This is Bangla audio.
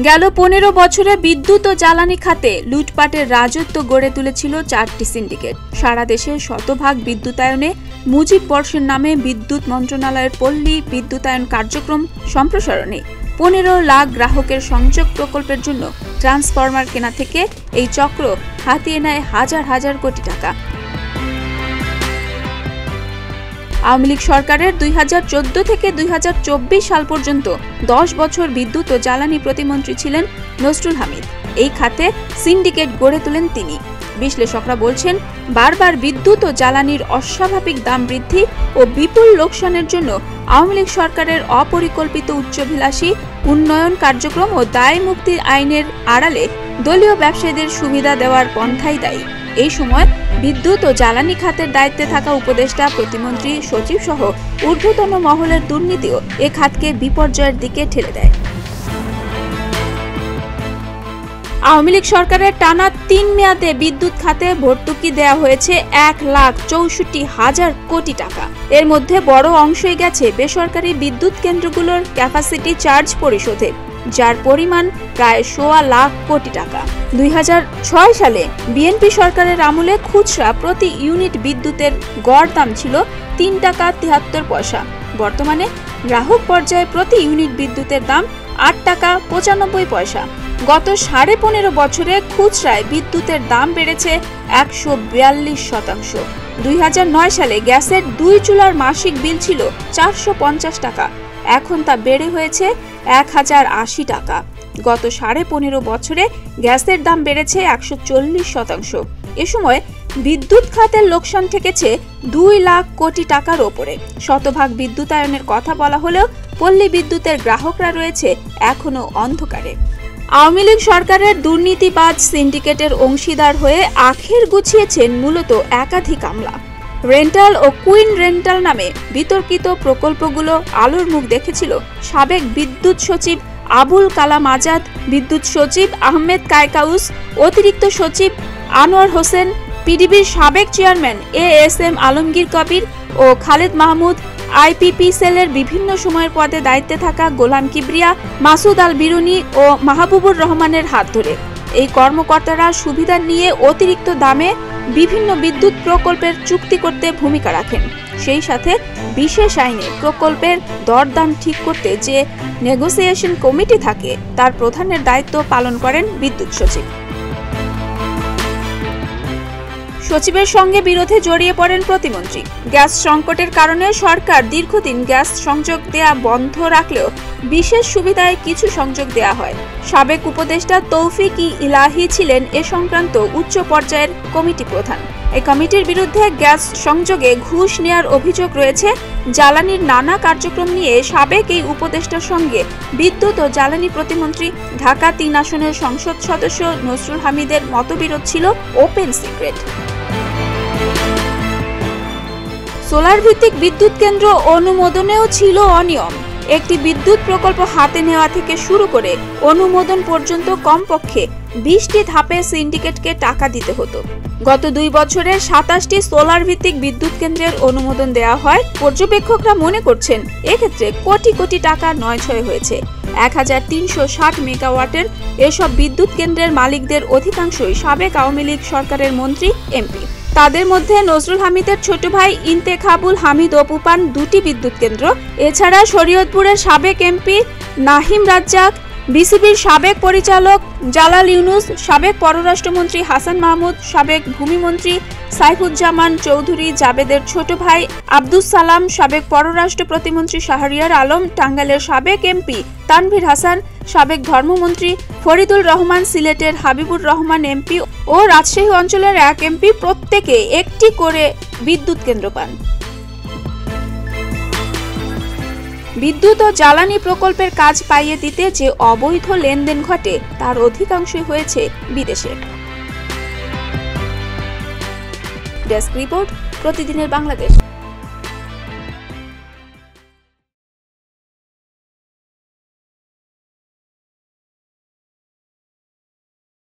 গেল 15 বছরে বিদ্যুৎ ও জ্বালানি খাতে লুটপাটের রাজত্ব গড়ে তুলেছিল 4টি সিন্ডিকেট। সারা দেশে শতভাগ বিদ্যুতায়নে মুজিব বর্ষের নামে বিদ্যুৎ মন্ত্রণালয়ের পল্লী বিদ্যুতায়ন কার্যক্রম সম্প্রসারণে 15 লাখ গ্রাহকের সংযোগ প্রকল্পের জন্য ট্রান্সফরমার কেনা থেকে এই চক্র হাতিয়ে নেয় হাজার হাজার কোটি টাকা। আওয়ামী লীগ সরকারের 2014 থেকে 2024 সাল পর্যন্ত 10 বছর বিদ্যুৎ ও জ্বালানি প্রতিমন্ত্রী ছিলেন নসরুল হামিদ। এই খাতে সিন্ডিকেট গড়ে তোলেন তিনি। বিশ্লেষকরা বলছেন, বারবার বিদ্যুৎ ও জ্বালানির অস্বাভাবিক দাম বৃদ্ধি ও বিপুল লোকসানের জন্য আওয়ামী লীগ সরকারের অপরিকল্পিত উচ্চাভিলাষী উন্নয়ন কার্যক্রম ও দায় মুক্তির আইনের আড়ালে দলীয় ব্যবসায়ীদের সুবিধা দেওয়ার পন্থাই দায়ী। এই সময় বিদ্যুৎ ও জ্বালানি খাতের দায়িত্বে থাকা উপদেষ্টা, প্রতিমন্ত্রী, সচিব সহ ঊর্ধ্বতন মহলের দুর্নীতিও এ খাতকে বিপর্যয়ের দিকে ঠেলে দেয়। আওয়ামী লীগ সরকারের টানা 3 মেয়াদে বিদ্যুৎ খাতে ভর্তুকি দেওয়া হয়েছে 1,64,000 কোটি টাকা। এর মধ্যে বড় অংশই গেছে বেসরকারি বিদ্যুৎ কেন্দ্রগুলোর ক্যাপাসিটি চার্জ পরিশোধে, যার পরিমাণ প্রায় 1.25 লাখ কোটি টাকা। 2006 সালে বিএনপি সরকারের আমলে খুচরা প্রতি ইউনিট বিদ্যুতের গড় দাম ছিল 3 টাকা 73 পয়সা। বর্তমানে গ্রাহক পর্যায়ে প্রতি ইউনিট বিদ্যুতের দাম 8 টাকা 95 পয়সা। গত 15.5 বছরে খুচরায় বিদ্যুতের দাম বেড়েছে 142%। 2009 সালে গ্যাসের 2 চুলার মাসিক বিল ছিল 450 টাকা, এখন তা বেড়ে হয়েছে 1080 টাকা। গত 15.5 বছরে গ্যাসের দাম বেড়েছে 140%। এ সময় বিদ্যুৎ খাতের লোকসান ঠেকেছে 2 লাখ কোটি টাকার ওপরে। শতভাগ বিদ্যুতায়নের কথা বলা হলেও পল্লী বিদ্যুতের গ্রাহকরা রয়েছে এখনো অন্ধকারে। আওয়ামী লীগ সরকারের দুর্নীতিবাজ সিন্ডিকেটের অংশীদার হয়ে আখের গুছিয়েছেন মূলত একাধিক আমলা। রেন্টাল ও কুইন রেন্টাল নামে বিতর্কিত প্রকল্পগুলো আলোর মুখ দেখেছিল সাবেক বিদ্যুৎ সচিব আবুল কালাম আজাদ, বিদ্যুৎ সচিব আহমেদ কায়কাউস, অতিরিক্ত সচিব আনোয়ার হোসেন, পিডিবির সাবেক চেয়ারম্যান এএসএম আলমগীর কবির ও খালেদ মাহমুদ, আইপিপি সেলের বিভিন্ন সময়ের পদে দায়িত্বে থাকা গোলাম কিবরিয়া, মাসুদ আল বিরুনি ও মাহবুবুর রহমানের হাত ধরে এই কর্মকর্তারা সুবিধা নিয়ে অতিরিক্ত দামে বিভিন্ন বিদ্যুৎ প্রকল্পের চুক্তি করতে ভূমিকা রাখেন। সেই সাথে বিশেষ আইনে প্রকল্পের দরদাম ঠিক করতে যে নেগোসিয়েশন কমিটি থাকে তার প্রধানের দায়িত্ব পালন করেন বিদ্যুৎ সচিব। সচিবের সঙ্গে বিরোধে জড়িয়ে পড়েন প্রতিমন্ত্রী। গ্যাস সংকটের কারণে সরকার দীর্ঘদিন গ্যাস সংযোগ দেয়া বন্ধ রাখলেও বিশেষ সুবিধায় কিছু সংযোগ দেয়া হয়। সাবেক উপদেষ্টা তৌফিক-ই ইলাহি ছিলেন এ সংক্রান্ত উচ্চ পর্যায়ের কমিটি প্রধান। এই কমিটির বিরুদ্ধে গ্যাস সংযোগে ঘুষ নেয়ার অভিযোগ রয়েছে। জ্বালানির নানা কার্যক্রম নিয়ে সাবেক এই উপদেষ্টার সঙ্গে বিদ্যুৎ ও জ্বালানি প্রতিমন্ত্রী ঢাকা 3 আসনের সংসদ সদস্য নসরুল হামিদের মতবিরোধ ছিল ওপেন সিক্রেট। সোলার ভিত্তিক বিদ্যুৎ কেন্দ্র অনুমোদনেও ছিল অনিয়ম। একটি বিদ্যুৎ প্রকল্প হাতে নেওয়া থেকে শুরু করে অনুমোদন পর্যন্ত কমপক্ষে 20টি ধাপে সিন্ডিকেটকে টাকা দিতে হতো। গত 2 বছরে 27টি সোলার ভিত্তিক বিদ্যুৎ কেন্দ্রের অনুমোদন দেওয়া হয়। পর্যবেক্ষকরা মনে করছেন এক্ষেত্রে কোটি কোটি টাকা নয়ছয় হয়েছে। 1360 মেগাওয়াটের এসব বিদ্যুৎ কেন্দ্রের মালিকদের অধিকাংশই সাবেক আওয়ামী লীগ সরকারের মন্ত্রী, এমপি। তাদের মধ্যে নজরুল হামিদের ছোট ভাই ইন্তেখাবুল হামিদ অপু পান 2টি বিদ্যুৎ কেন্দ্র। এছাড়া শরীয়তপুরের সাবেক এমপি নাহিম রাজ্জাক, বিসিবির সাবেক পরিচালক জালাল ইউনুস, সাবেক পররাষ্ট্রমন্ত্রী হাসান মাহমুদ, সাবেক ভূমিমন্ত্রী সাইফুজ্জামান চৌধুরী জাবেদের ছোট ভাই আব্দুস সালাম, সাবেক পররাষ্ট্র প্রতিমন্ত্রী শাহরিয়ার আলম, টাঙ্গাইলের সাবেক এমপি তানভীর হাসান, সাবেক ধর্মমন্ত্রী ফরিদুল রহমান, সিলেটের হাবিবুর রহমান এমপি ও রাজশাহী অঞ্চলের 1 এমপি প্রত্যেকে একটি করে বিদ্যুৎ কেন্দ্র পান। বিদ্যুৎ ও জ্বালানি প্রকল্পের কাজ পাইয়ে দিতে যে অবৈধ লেনদেন ঘটে তার অধিকাংশই হয়েছে বিদেশে। ডেস্ক রিপোর্ট, প্রতিদিনের বাংলাদেশ।